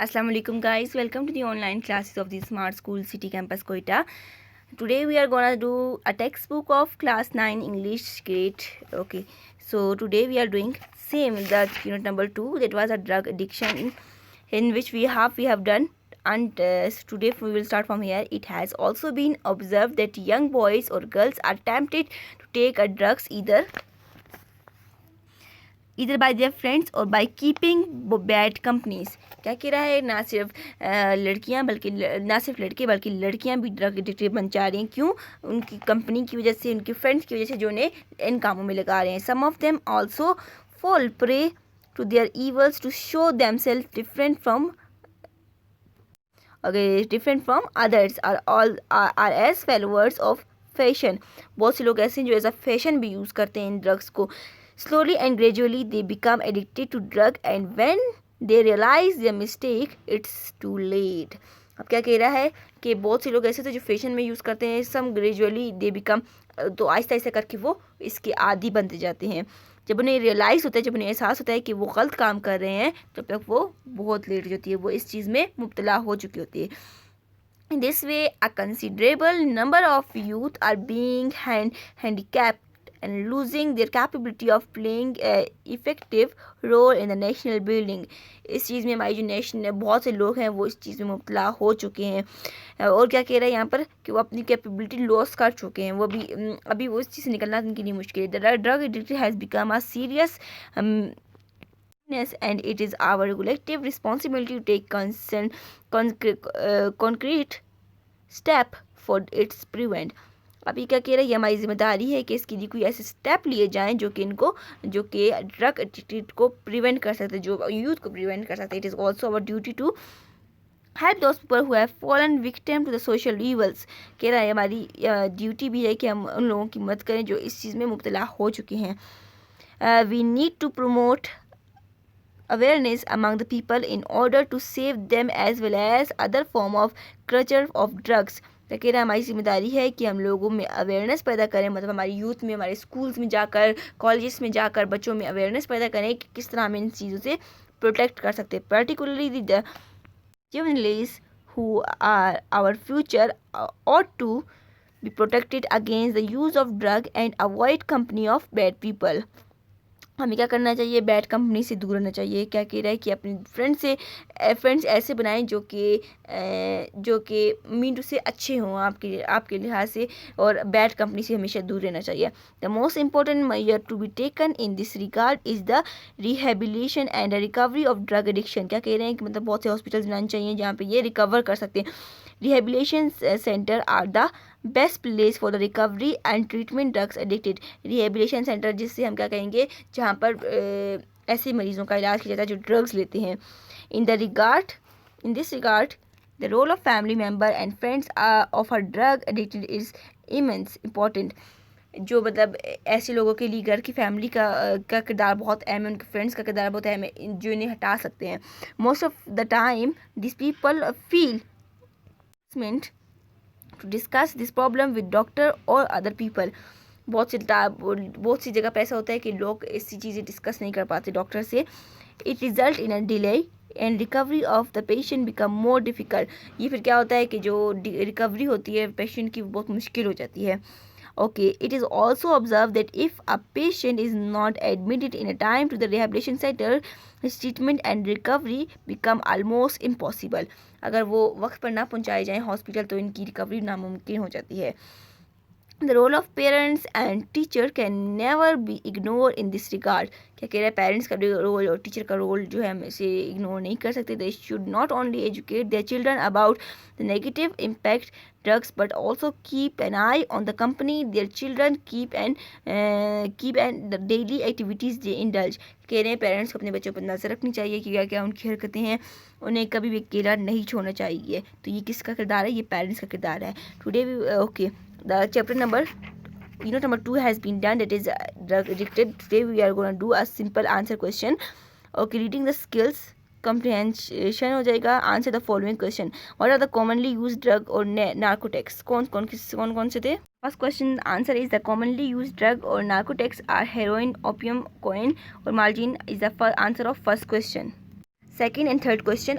Assalamu alaikum guys, welcome to the online classes of the Smart School City Campus Quetta. Today we are gonna do a textbook of class 9 English grade. Okay, so today we are doing same that unit number 2, that was a drug addiction, in which we have done, and today we will start from here. It has also been observed that young boys or girls are tempted to take a drugs either bye their friends और by keeping bad companies. क्या कह रहा है, ना सिर्फ लड़कियां बल्कि ना सिर्फ लड़के बल्कि लड़कियां भी ड्रग एडिक्टेड बन जा रही हैं। क्यों? उनकी कंपनी की वजह से, उनके फ्रेंड्स की वजह से, जो उन्हें इन कामों में लगा रहे हैं। Some of them also fall prey to their evils to show themself different from others or as followers of fashion. बहुत से लोग ऐसे हैं जो एज अ फैशन भी यूज़ करते हैं इन ड्रग्स को। Slowly and gradually they become addicted to drug, and when they realize their mistake, it's too late. अब क्या कह रहा है कि बहुत से लोग ऐसे थे जो फैशन में यूज़ करते हैं। सम ग्रेजुअली दे बिकम, तो आहिस्ता आहिस्ता करके वो इसके आदी बनते जाते हैं। जब उन्हें रियलाइज़ होता है, जब उन्हें एहसास होता है कि वो गलत काम कर रहे हैं, तब तक वो बहुत लेट हो जाती है, वो इस चीज़ में मुब्तला हो चुकी होती है। In this way, a considerable number of youth are being handicapped and losing their capability of playing a effective role in the national building. इस चीज़ में हमारी जो नेशन बहुत से लोग हैं वो इस चीज़ में मुब्तला हो चुके हैं। और क्या कह रहा है यहाँ पर कि वो अपनी कैपेबिलिटी लॉस कर चुके हैं। वो भी अभी वो इस चीज़ से निकलना उनके लिए मुश्किल है। Drug addiction has become a serious and it is our collective responsibility to take concrete step for its prevent. अभी क्या कह रहे हैं, ये हमारी जिम्मेदारी है कि इसके लिए कोई ऐसे स्टेप लिए जाएं जो कि ड्रग एडिक्टेड को प्रिवेंट कर सकते हैं, जो यूथ को प्रिवेंट कर सकते हैं। It is also our duty to help those people who have fallen victim to the social evils. कह रहा है हमारी ड्यूटी भी है कि हम उन लोगों की मदद करें जो इस चीज़ में मुब्तला हो चुके हैं। We need to promote awareness among the people in order to save them as well as other form of culture of drugs. तो कह रहा है हमारी जिम्मेदारी है कि हम लोगों में अवेयरनेस पैदा करें, मतलब हमारी यूथ में, हमारे स्कूल्स में जाकर, कॉलेजेस में जाकर बच्चों में अवेयरनेस पैदा करें कि किस तरह हम इन चीज़ों से प्रोटेक्ट कर सकते हैं। Particularly the juveniles who are our future ought to be protected against the use of drug and avoid company of bad people. हमें क्या करना चाहिए? बैड कंपनी से दूर रहना चाहिए। क्या कह रहा है कि अपने फ्रेंड्स ऐसे बनाएं जो कि मीन टू से अच्छे हों आपके लिहाज से, और बैड कंपनी से हमेशा दूर रहना चाहिए। The most important measure to be taken in this regard is the rehabilitation and recovery of drug addiction. क्या कह रहे हैं कि मतलब बहुत से हॉस्पिटल्स बनाने चाहिए जहाँ पे ये रिकवर कर सकते हैं। Rehabilitation centre are the best place for the recovery and treatment drugs addicted. Rehabilitation centre, जिससे हम क्या कहेंगे, जहाँ पर ऐसे मरीज़ों का इलाज किया जाता है जो ड्रग्स लेते हैं। In this regard the role of family member and friends of a drug addicted is immense important. जो मतलब ऐसे लोगों के लिए घर की फैमिली का किरदार बहुत अहम है, उनके फ्रेंड्स का किरदार बहुत अहम है, जो इन्हें हटा सकते हैं। Most of the time this people feel to discuss this problem with doctor or other people. बहुत सी जगह पे ऐसा होता है कि लोग ऐसी चीज़ें डिस्कस नहीं कर पाते डॉक्टर से। It result in a delay and recovery of the patient become more difficult. ये फिर क्या होता है कि जो रिकवरी होती है पेशेंट की, बहुत मुश्किल हो जाती है। Okay, it is also observed that if a patient is not admitted in a time to the rehabilitation center, his treatment and recovery become almost impossible. अगर वो वक्त पर ना पहुंचाए जाएं हॉस्पिटल तो इनकी रिकवरी नामुमकिन हो जाती है। The role of parents and teacher can never be ignored in this regard. क्या कह रहा है, पेरेंट्स का रोल और टीचर का रोल जो है हम इसे इग्नोर नहीं कर सकते। They should not only educate their children about the negative impact drugs but also keep an eye on the company their children keep and the daily activities they indulge. कह रहे हैं पेरेंट्स को अपने बच्चों पर नज़र रखनी चाहिए कि क्या क्या उनकी हरकतें हैं, उन्हें कभी भी अकेला नहीं छोड़ना चाहिए। तो ये किसका किरदार है? ये पेरेंट्स का किरदार है। Today okay, the chapter number unit number 2 has been done, that is drug addicted. Today we are going to do a simple answer question. Okay, reading the skills comprehension हो जाएगा। Answer the following question. What are the commonly use drug और narcotics? कौन कौन से थे? First question answer is the commonly use drug और narcotics are heroin, opium, cocaine और marijuana is the answer of first question. Second and third question,